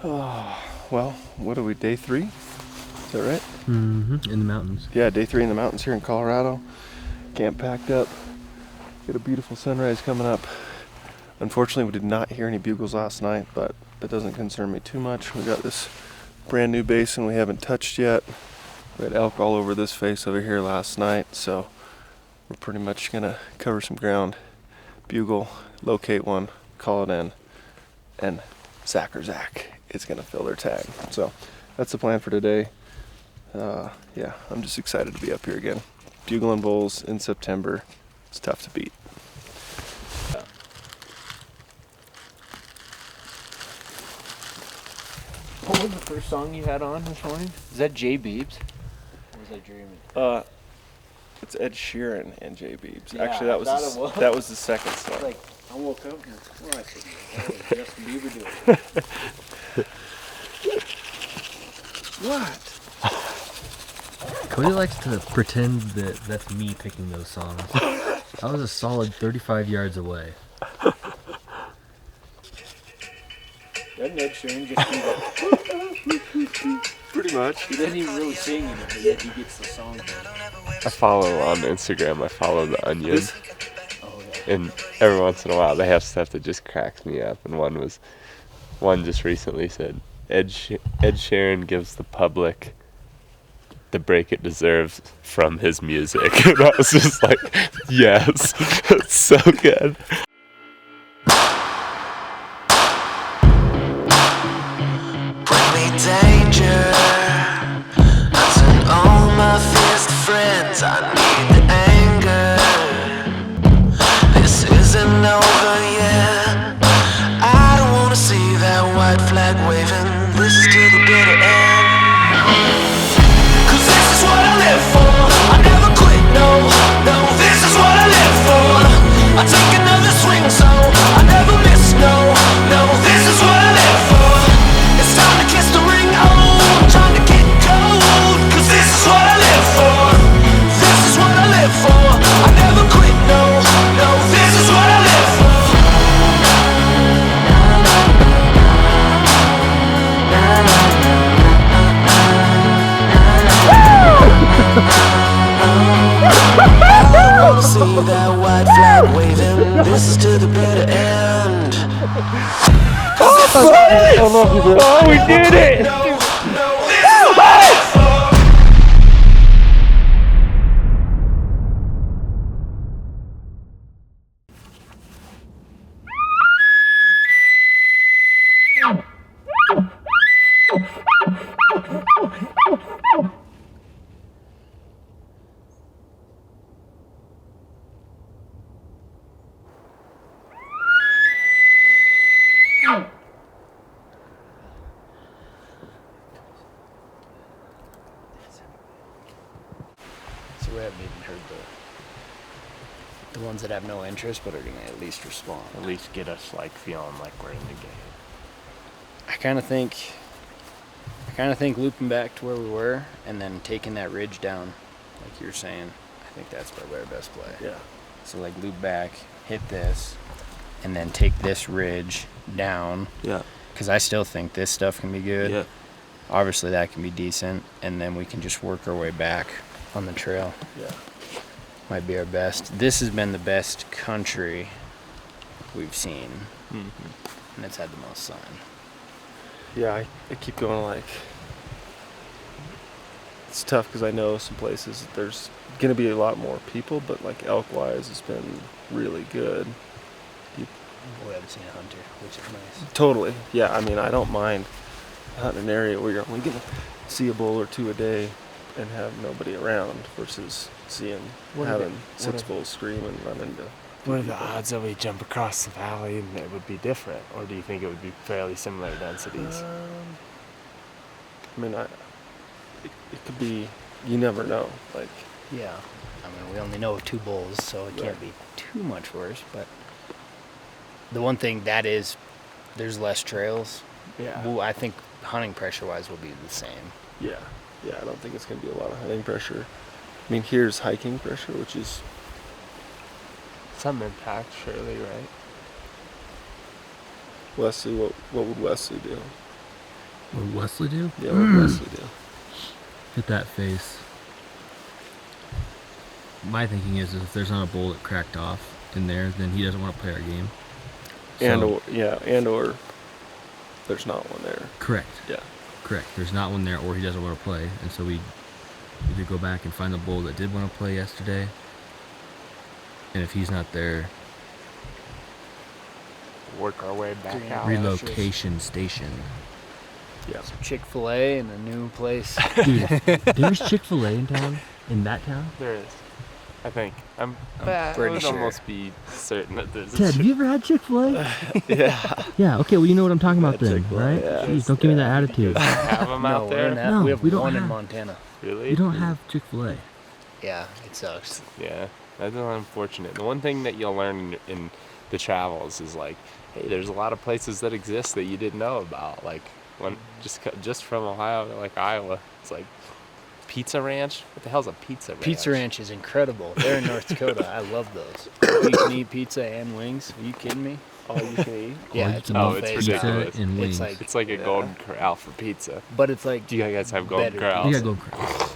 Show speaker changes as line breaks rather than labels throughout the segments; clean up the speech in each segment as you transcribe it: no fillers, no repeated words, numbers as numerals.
Oh, well, what are we, day 3? Is that right?
Mm-hmm. In the mountains.
Yeah, day 3 in the mountains here in Colorado. Camp packed up. Got a beautiful sunrise coming up. Unfortunately, we did not hear any bugles last night, but that doesn't concern me too much. We got this brand new basin we haven't touched yet. We had elk all over this face over here last night, so we're pretty much gonna cover some ground, bugle, locate one, call it in, and Zach or Zach is gonna fill their tag. So that's the plan for today. Yeah, I'm just excited to be up here again. Bugling bulls in September, it's tough to beat.
What was the first song you had on this morning? Is that Jay Beebs? Or was I dreaming?
It's Ed Sheeran and Jay Beebs.
Yeah,
Actually, that was the second song.
Like, I woke up and I said, that was Justin Bieber doing it.
What?
Cody likes to pretend that that's me picking those songs. I was a solid 35 yards away.
Doesn't Ed Sheeran just do that?
Pretty much.
He doesn't even really sing in it, but yet he gets the song done.
I follow on Instagram, I follow The Onion.
Oh, yeah.
And every once in a while they have stuff that just cracks me up. And one just recently said, Ed Sheeran gives the public the break it deserves from his music. And I was just like, yes, it's so good.
Danger, I turn all my fears to friends. I need the anger. This isn't over yet. I don't wanna see that white flag waving. This is to the bitter end. 'Cause this is what I live for. I never quit, no, no. This is what I live for. I take another swing, so I never miss, no, no. This is what I live for. It's time to kiss the ring, oh, I'm trying to get cold. 'Cause this is what I live for. This is what I live for. I never quit, no, no. This is what I live for. I wanna see that white flag waving. This is to the bitter end.
Oh, we did it!
So we haven't even heard the ones that have no interest, but are gonna at least respond.
At least get us like feeling like we're in the game.
I kind of think looping back to where we were and then taking that ridge down, like you were saying. I think that's probably our best play.
Yeah.
So like loop back, hit this, and then take this ridge down.
Yeah.
Because I still think this stuff can be good.
Yeah.
Obviously that can be decent, and then we can just work our way back on the trail.
Yeah.
Might be our best. This has been the best country we've seen, and it's had the most sun.
Yeah, I keep going like, it's tough because I know some places that there's going to be a lot more people, but like elk-wise, it's been really good.
We haven't seen a hunter, which is nice.
Totally. Yeah, I mean, I don't mind hunting an area where you're only going to see a bull or two a day and have nobody around versus having 6 bulls scream and run into.
What are the odds that we jump across the valley and it would be different? Or do you think it would be fairly similar densities?
I mean, it could be, you never know. Like,
Yeah. I mean, we only know 2 bulls, so it can't be too much worse, but the one thing that is, there's less trails.
Yeah.
Well, I think hunting pressure-wise will be the same.
yeah, I don't think it's going to be a lot of hunting pressure. I mean, here's hiking pressure, which is
Some impact, surely, right?
Wesley. What would Wesley do?
What Wesley do?
Yeah, what Wesley do.
Hit that face. My thinking is if there's not a bowl that cracked off in there, then he doesn't want to play our game.
And
So-
or there's not one there.
Correct.
Yeah.
Correct. There's not one there, or he doesn't want to play, and so we either go back and find the bull that did want to play yesterday, and if he's not there,
Work our way back
Yeah.
out.
relocation station.
Yeah.
Chick-fil-A in a new place.
Dude, there's Chick-fil-A in town, in that town.
There is. I think. I
pretty
would
sure.
almost be certain that there's
Ted, have you ever had Chick-fil-A?
Yeah.
Yeah. Okay. Well, you know what I'm talking about
Had
then,
Chick-fil-A,
right?
yeah.
Jeez, don't give me that attitude.
have them
No,
out
we're
there.
in that.
No,
we have
we don't
one in
have-
Montana.
Really?
You don't have Chick-fil-A.
Yeah, it sucks.
Yeah, that's unfortunate. The one thing that you'll learn in the travels is like, hey, there's a lot of places that exist that you didn't know about. Like when just from Ohio to like Iowa, it's like Pizza Ranch. What the hell's a Pizza Ranch?
Pizza Ranch is incredible. They're in North Dakota. I love those. You can eat pizza and wings. Are you kidding me?
All you can eat.
Yeah,
All
it's
you
a
can
Oh,
eat
it's
buffet style.
ridiculous.
Pizza and
It's
wings.
like-
It's like a
Yeah.
Golden Corral for pizza.
But it's like
Do you guys have Golden
Better
Corrals?
You gotta go. Crazy.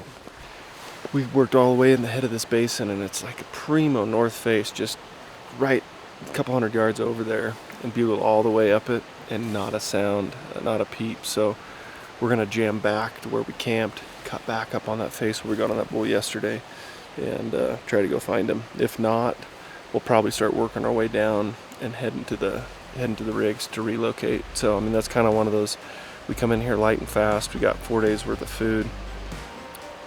We worked all the way in the head of this basin, and it's like a primo north face, just right a couple hundred yards over there, and bugled all the way up it, and not a sound, not a peep. So we're gonna jam back to where we camped, cut back up on that face where we got on that bull yesterday, and try to go find him. If not, we'll probably start working our way down and heading to the rigs to relocate. So I mean that's kind of one of those. We come in here light and fast. We got 4 days worth of food.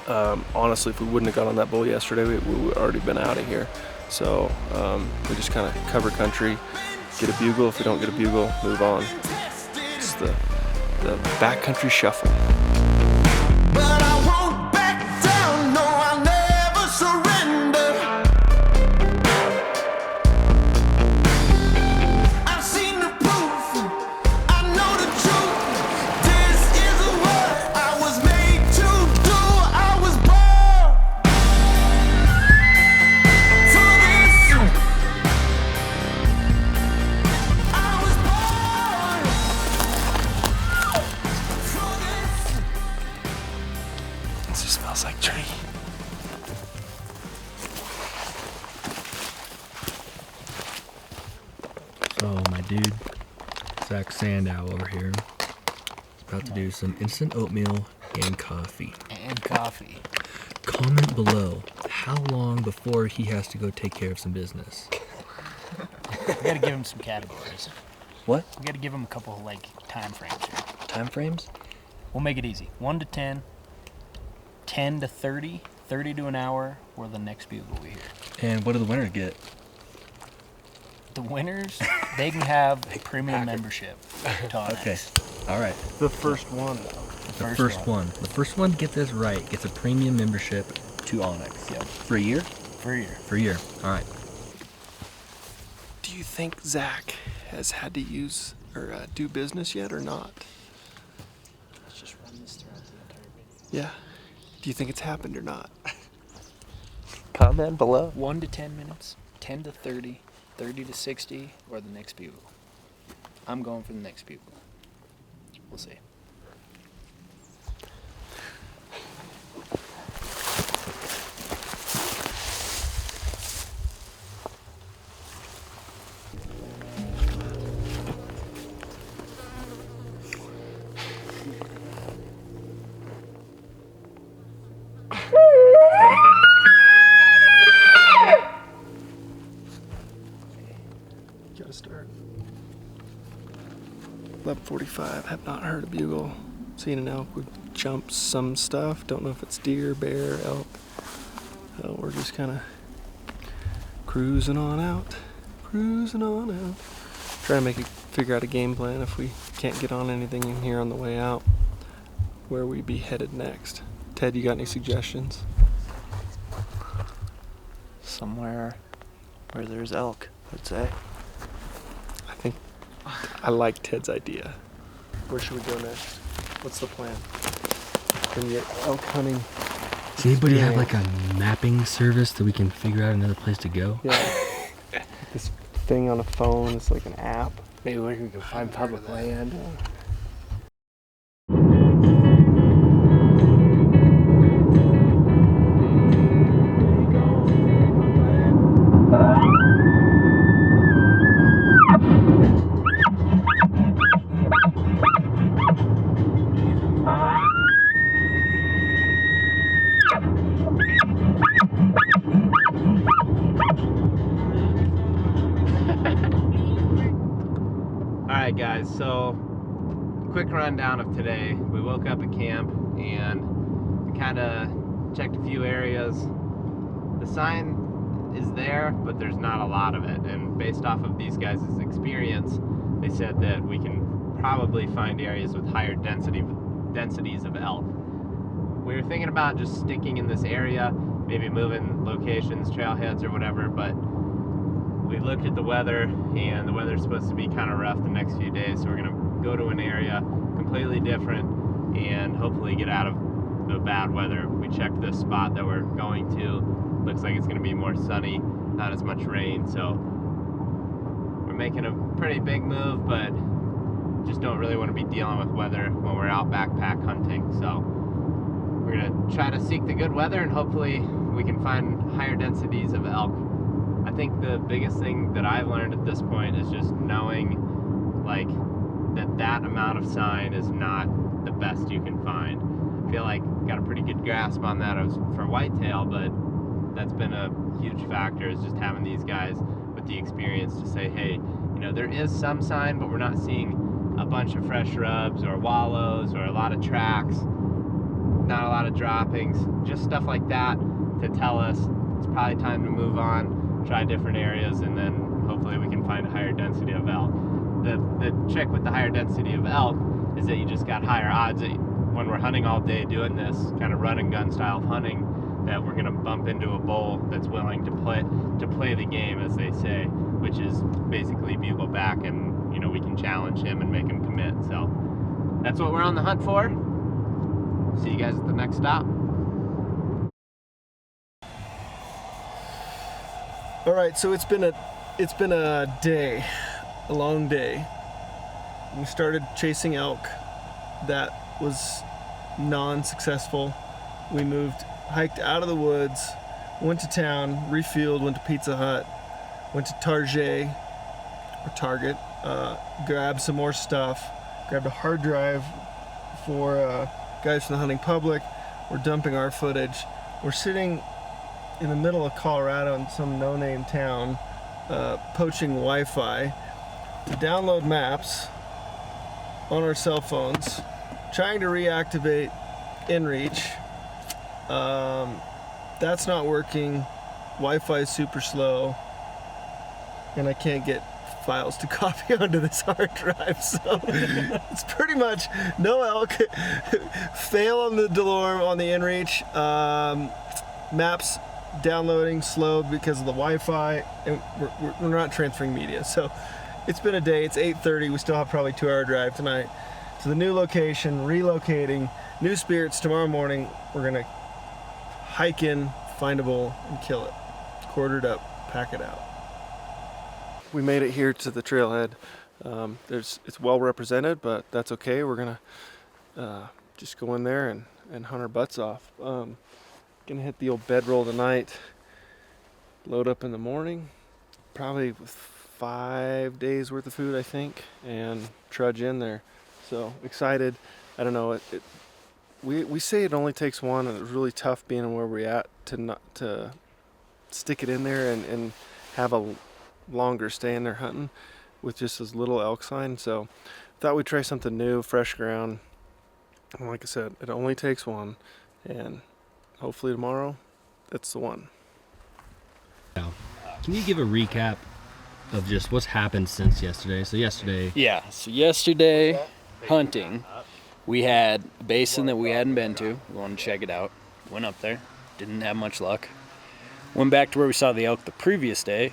Honestly, if we wouldn't have got on that bull yesterday, we would already been out of here. So we just kind of cover country, get a bugle. If we don't get a bugle, move on. It's the backcountry shuffle.
But I won't back down, no, I'll never surrender. I've seen the proof, I know the truth. This is what I was made to do. I was born for this. I was born for this.
It just smells like tree.
So my dude, Zach Sandow over here, is about to do some instant oatmeal and coffee.
and coffee.
Comment below how long before he has to go take care of some business.
We gotta give him some categories.
What?
We gotta give him a couple like time frames here.
Time frames?
We'll make it easy. 1 to 10, 10 to 30, 30 to an hour, or the next bugle we hear.
And what do the winners get?
The winners, they can have a premium membership to Onyx.
Okay. All right.
The first one.
The first one. The first one to get this right gets a premium membership to Onyx.
Yep.
For a year?
For a year.
For a year. All right.
Do you think Zach has had to use or do business yet or not?
Let's just run this throughout the entire video.
Yeah. Do you think it's happened or not?
Comment below.
1 to 10 minutes, 10 to 30, 30 to 60, or the next bugle. I'm going for the next bugle. We'll see.
Gotta start. 11:45. Have not heard a bugle. Seen an elk. We've jumped some stuff. Don't know if it's deer, bear, elk. We're just kind of cruising on out. Cruising on out. Trying to figure out a game plan if we can't get on anything in here on the way out. Where we be headed next. Ted, you got any suggestions?
Somewhere where there's elk, I'd say.
I think I like Ted's idea. Where should we go next? What's the plan? Can we get elk hunting?
Does anybody have like a mapping service that we can figure out another place to go?
Yeah. This thing on a phone, it's like an app.
Maybe we can find public land.
quick rundown of today. We woke up at camp and we kind of checked a few areas. The sign is there, but there's not a lot of it. And based off of these guys' experience, they said that we can probably find areas with higher densities of elk. We were thinking about just sticking in this area, maybe moving locations, trailheads or whatever, but we looked at the weather and the weather's supposed to be kind of rough the next few days, so we're gonna go to an area completely different and hopefully get out of the bad weather. We checked this spot that we're going to. Looks like it's gonna be more sunny, not as much rain, so we're making a pretty big move, but just don't really want to be dealing with weather when we're out backpack hunting. So we're gonna try to seek the good weather and hopefully we can find higher densities of elk. I think the biggest thing that I've learned at this point is just knowing like that amount of sign is not the best you can find. I feel like got a pretty good grasp on that for whitetail, but that's been a huge factor, is just having these guys with the experience to say, hey, you know, there is some sign, but we're not seeing a bunch of fresh rubs or wallows or a lot of tracks, not a lot of droppings, just stuff like that to tell us it's probably time to move on, try different areas, and then hopefully we can find a higher density of elk. The trick with the higher density of elk is that you just got higher odds that when we're hunting all day doing this kind of run and gun style of hunting, that we're gonna bump into a bull that's willing to play the game, as they say, which is basically bugle back, and you know, we can challenge him and make him commit. So that's what we're on the hunt for. See you guys at the next stop.
All right, so it's been a day, a long day. We started chasing elk. That was non-successful. We hiked out of the woods, went to town, refueled, went to Pizza Hut, went to Target, grabbed some more stuff, grabbed a hard drive for guys from the hunting public. We're dumping our footage. We're sitting in the middle of Colorado in some no-name town, poaching Wi-Fi to download maps on our cell phones, trying to reactivate inReach. That's not working. Wi-Fi is super slow, and I can't get files to copy onto this hard drive, so it's pretty much no elk. Fail on the DeLorme on the inReach. Maps downloading slow because of the Wi-Fi, and we're not transferring media. So it's been a day. It's 8:30. We still have probably 2-hour drive tonight to the new location, relocating, new spirits. Tomorrow morning we're gonna hike in, find a bull, and kill it. Quartered up, pack it out. We made it here to the trailhead. It's well represented, but that's okay. We're gonna just go in there and hunt our butts off. Gonna hit the old bedroll tonight, load up in the morning, probably with 5 days worth of food, I think, and trudge in there. So excited. I don't know, we say it only takes one, and it's really tough being where we're at to stick it in there and have a longer stay in there hunting with just as little elk sign. So thought we'd try something new, fresh ground. And like I said, it only takes one, and hopefully tomorrow that's the one.
Now, can you give a recap of just what's happened since yesterday? So yesterday
Hunting, we had a basin that we hadn't been to. We wanted to check it out. Went up there, didn't have much luck. Went back to where we saw the elk the previous day.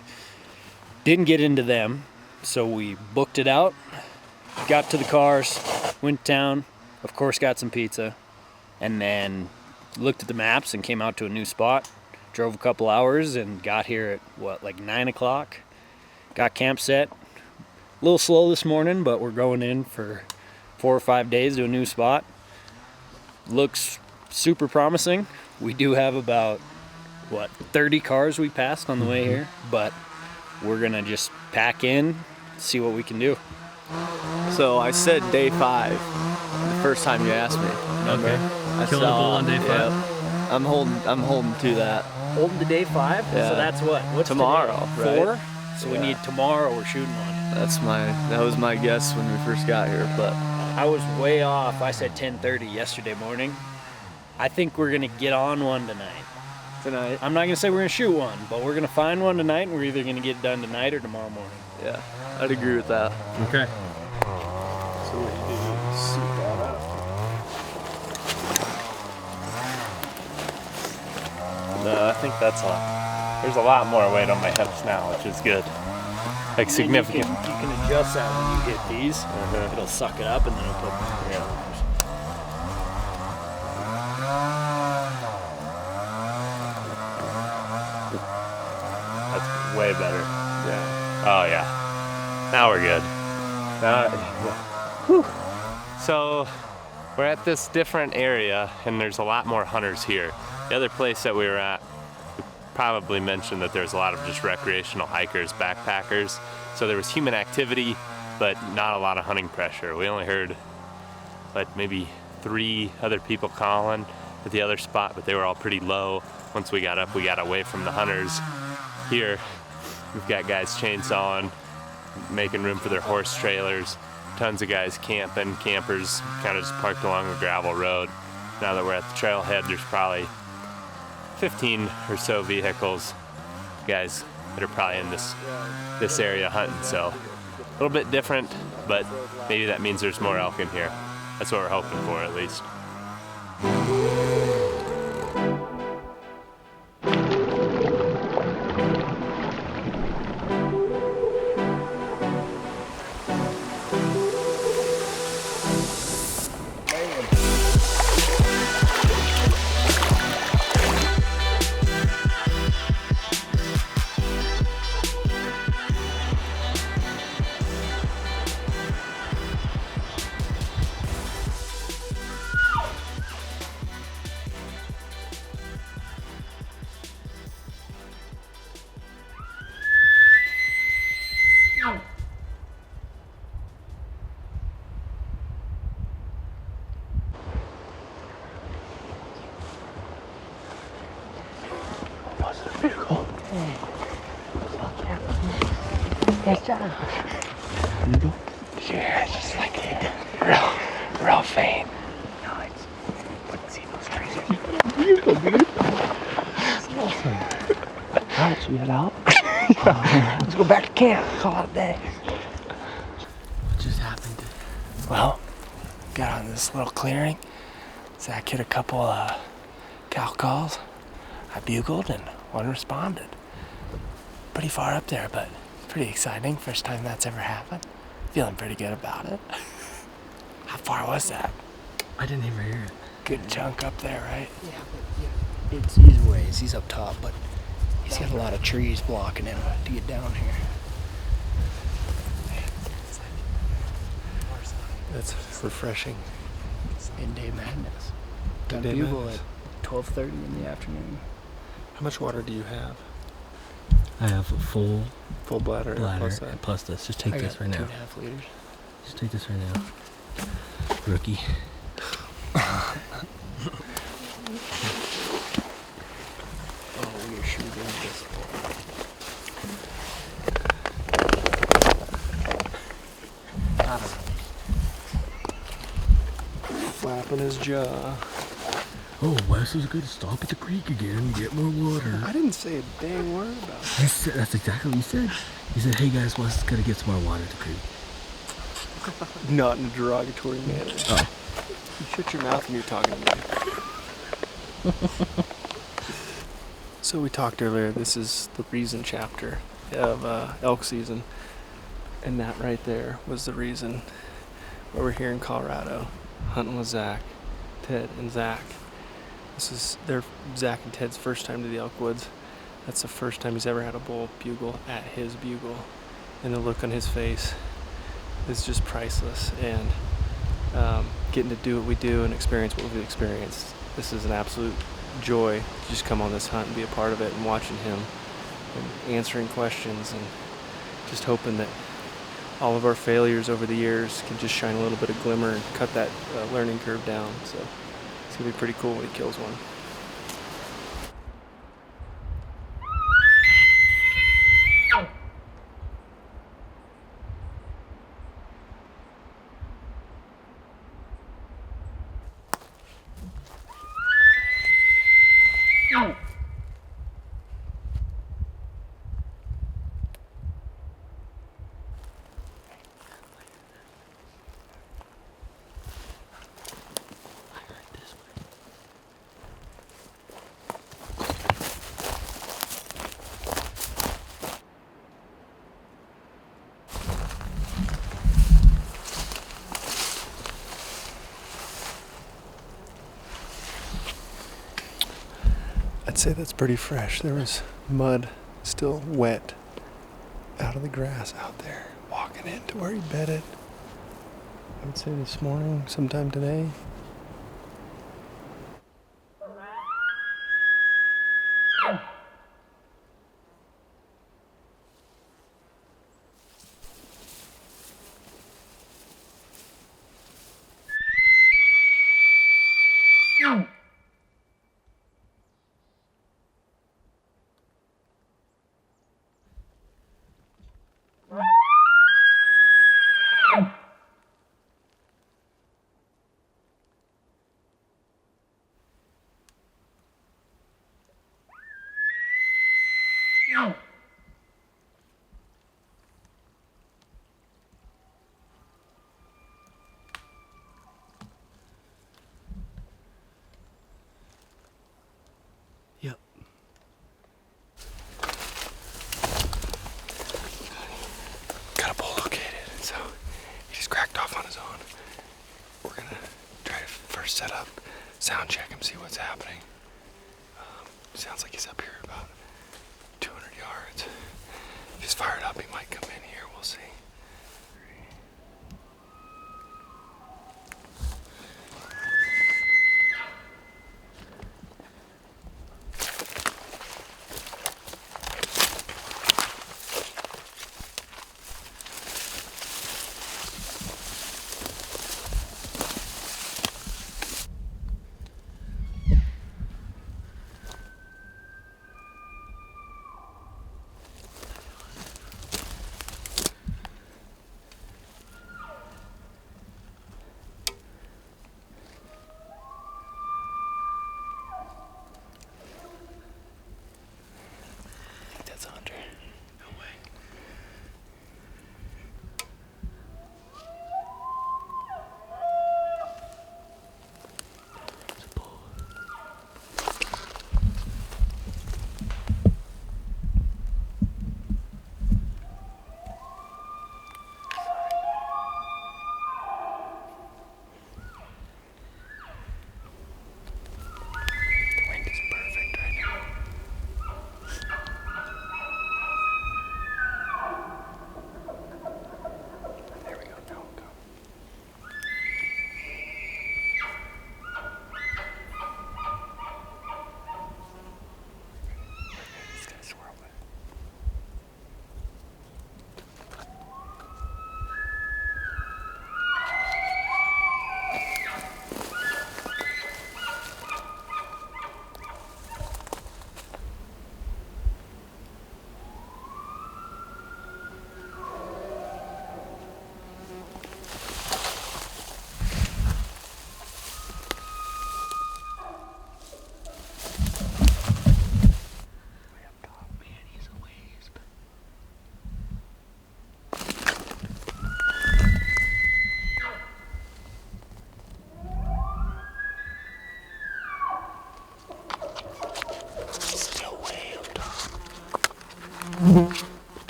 Didn't get into them, so we booked it out. Got to the cars, went down, of course got some pizza, and then looked at the maps and came out to a new spot. Drove a couple hours and got here at, like 9 o'clock. Got camp set. A little slow this morning, but we're going in for 4 or 5 days to a new spot. Looks super promising. We do have about, 30 cars we passed on the way here, but we're gonna just pack in, see what we can do.
So I said day 5 the first time you asked me.
Okay. Killing a bull on day 5?
Yeah, I'm holding to that.
Holding to day 5?
Yeah.
So that's what's
tomorrow,
today? 4?
Right?
So we need tomorrow we're shooting on.
That was my guess when we first got here, but
I was way off. I said 10:30 yesterday morning. I think we're gonna get on one tonight.
Tonight?
I'm not gonna say we're gonna shoot one, but we're gonna find one tonight, and we're either gonna get it done tonight or tomorrow morning.
Yeah, I'd agree with that.
Okay.
So what you do is suit that up.
No, I think there's a lot more weight on my hips now, which is good. Like significant.
You can adjust that when you hit these. It'll suck it up, and then it'll put.
That's way better.
Yeah.
Oh yeah. Now we're good. Whew. So we're at this different area, and there's a lot more hunters here. The other place that we were at, we probably mentioned that there's a lot of just recreational hikers, backpackers. So there was human activity, but not a lot of hunting pressure. We only heard like maybe 3 other people calling at the other spot, but they were all pretty low. Once we got up, we got away from the hunters. Here, we've got guys chainsawing, making room for their horse trailers, tons of guys camping, campers kind of just parked along the gravel road. Now that we're at the trailhead, there's probably 15 or so vehicles, guys that are probably in this area hunting. So a little bit different, but maybe that means there's more elk in here. That's what we're hoping for, at least.
Yeah, just like it. Real faint. No, it's. But see those trees? Beautiful, dude. It's awesome. Alright, so we head out. Let's go back to camp. Call it a day. What just happened? Well, got on this little clearing. Zach hit a couple cow calls. I bugled and one responded. Pretty far up there, but pretty exciting. First time that's ever happened. Feeling pretty good about it. How far was that?
I didn't even hear it.
Good chunk up there, right?
Yeah, but it's his ways. He's up top, but he's got a lot of trees blocking him to get down here.
That's refreshing.
It's midday madness. Got
Midday
bugle
madness.
at 12:30 in the afternoon.
How much water do you have?
I have a full
Full bladder.
bladder
Plus that.
plus this. Just take
I
this
got
right now.
2.5 liters.
Just take this right now. Rookie.
Oh, we are sure doing this.
Flapping his jaw.
Oh, Wes is going to stop at the creek again and get more water.
I didn't say a dang word about it.
He said, that's exactly what he said. He said, hey guys, Wes is going to get some more water at the creek.
Not in a derogatory manner.
Oh.
You shut your mouth when you're talking to me. So we talked earlier, this is the reason chapter of elk season. And that right there was the reason why we're here in Colorado, hunting with Zach, Ted, and Zach. This is Zach and Ted's first time to the elk woods. That's the first time he's ever had a bull bugle at his bugle. And the look on his face is just priceless. And getting to do what we do and experience what we've experienced, this is an absolute joy to just come on this hunt and be a part of it, and watching him and answering questions, and just hoping that all of our failures over the years can just shine a little bit of glimmer and cut that learning curve down. So it's gonna be pretty cool when he kills one. I'd say that's pretty fresh. There was mud still wet out of the grass out there, walking into where he bedded. I would say this morning, sometime today. Yep. Got a bull located, so he just cracked off on his own. We're gonna try to first set up, sound check him, see what's happening. Sounds like he's up here about 200 yards. If he's fired up, he might come in here. We'll see.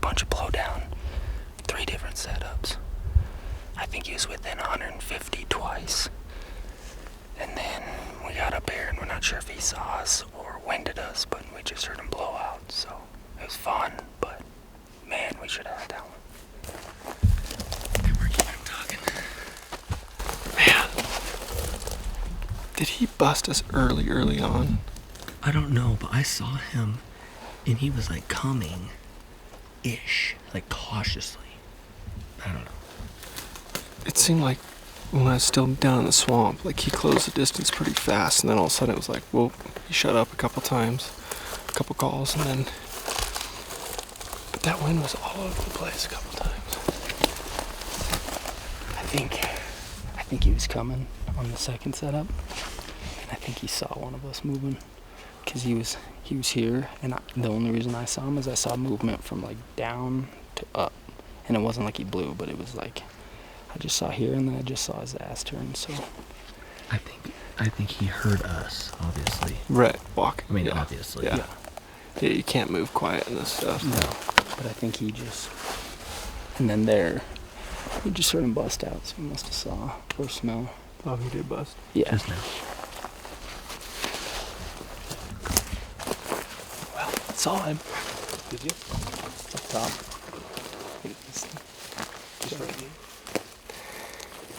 bunch of blowdown, 3 different setups. I think he was within 150 twice. And then we got up here and we're not sure if he saw us or winded us, but we just heard him blow out. So it was fun, but man, we should have had that one. We're keeping talking.
Man. Did he bust us early on?
I don't know, but I saw him and he was like coming-ish, like cautiously. I don't know.
It seemed like when I was still down in the swamp, like he closed the distance pretty fast, and then all of a sudden it was like, whoa, he shut up a couple times, a couple calls, and then, but that wind was all over the place a couple times.
I think he was coming on the second setup, and I think he saw one of us moving, because he was here, and the only reason I saw him is I saw movement from like down to up, and it wasn't like he blew, but it was like I just saw here, and then I just saw his ass turn. So
I think he heard us, obviously.
Right, walking.
I mean,
yeah.
obviously.
Yeah. Yeah, you can't move quiet in this stuff.
no, but I think he just, and then there, he just heard him bust out, so he must have saw or smell.
Oh, he did bust.
Yeah.
Just now.
Well, saw him. Did you? Up top.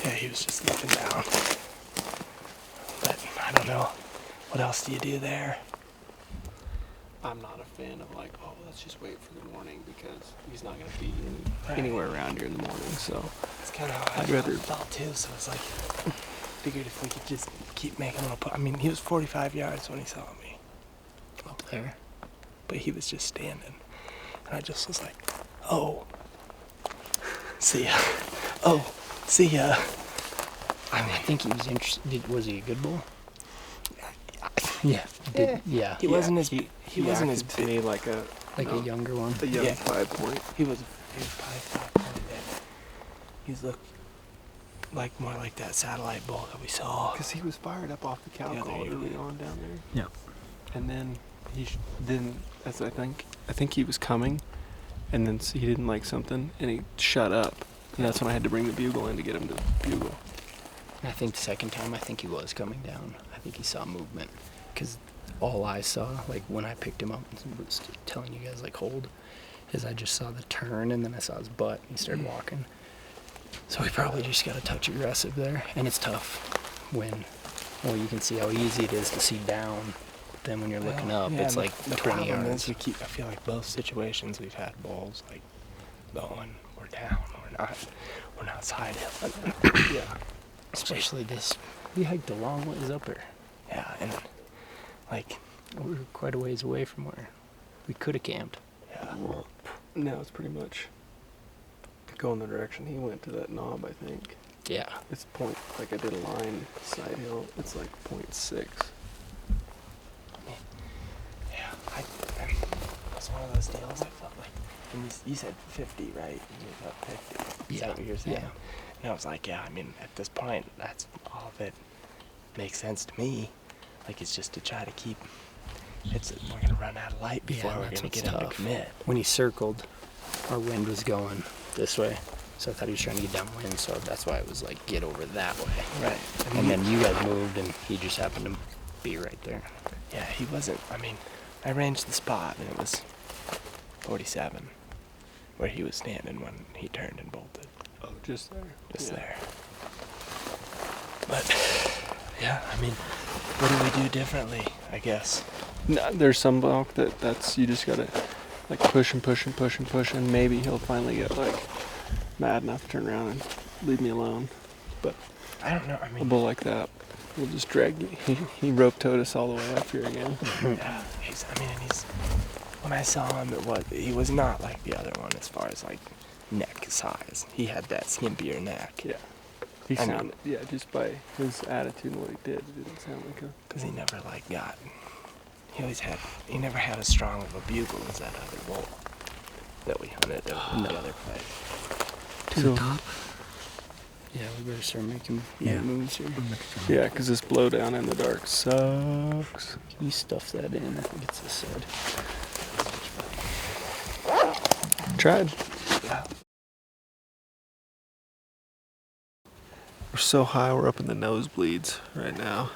Yeah, he was just looking down. But I don't know. What else do you do there?
I'm not a fan of like, oh, let's just wait for the morning because he's not going to be anywhere around here in the morning. So
It's kind of how
I'd rather-
felt too. So it's like, figured if we could just keep making little. I mean, he was 45 yards when he saw me up there, but he was just standing, and I just was like, oh, see ya. Oh, see ya. I think he was interested. Was he a good bull? Yeah. Yeah.
he wasn't as he wasn't as
acted to
big like a
younger one.
a young
Yeah.
5 point.
He was probably 5 point. He's looked like more like that satellite bull that we saw.
Because he was fired up off the cow
Yeah,
call
there you
early
go.
on down there.
Yeah.
And then as I think he was coming, and then he didn't like something, and he shut up, and that's when I had to bring the bugle in to get him to bugle.
And I think the second time, I think he was coming down. I think he saw movement, because all I saw, like when I picked him up and was telling you guys like hold, is I just saw the turn, and then I saw his butt, and he started walking. So we probably just got a touch aggressive there, and it's tough when, well, you can see how easy it is to see down. But then when you're looking up, it's like
the
20
problem
yards.
is I feel like both situations we've had bulls like going, we're down, we're not side hill.
Yeah.
Especially this, we hiked a long ways up here.
Yeah, and like
We were quite a ways away from where we could have camped.
yeah,
Now it's pretty much going the direction he went to that knob, I think.
Yeah.
It's point, like I did a line side hill, it's like 0.6.
yeah. It's one of those deals. I felt like, and you said 50, right? You thought 50. Is that what you're saying?
Yeah.
And I was like, yeah. I mean, at this point, that's all of it makes sense to me. Like it's just to try to keep. We're gonna run out of light before
Yeah,
we're
that's
gonna
what's
get him to
tough.
commit.
When he circled, our wind was going this way. So I thought he was trying to get downwind, so that's why it was like, get over that way.
Right.
And then you guys moved, and he just happened to be right there.
Yeah, he wasn't. I mean, I ranged the spot, and it was 47, where he was standing when he turned and bolted.
Oh, just there.
Just
Yeah.
there. But yeah, I mean, what do we do differently? I guess.
No, there's some bulk that's you just gotta like push and push and push and push, and maybe he'll finally get like mad enough to turn around and leave me alone. But
I don't know. I
a
mean,
bull like that will just drag me. He rope towed us all the way up here again.
yeah, he's. When I saw him, he was not like the other one as far as like neck size. He had that skimpier neck.
Yeah. He
I mean-
sounded, yeah, just by his attitude and what he did, it didn't sound like a.
Because he never like got. He never had as strong of a bugle as that other bull that we hunted at the other place.
To
So-
the top.
Yeah, we better start making
Yeah.
moves here.
Yeah, because this blowdown in the dark sucks.
Can you stuff that in? I think it's this side.
tried. We're so high, we're up in the nosebleeds right now.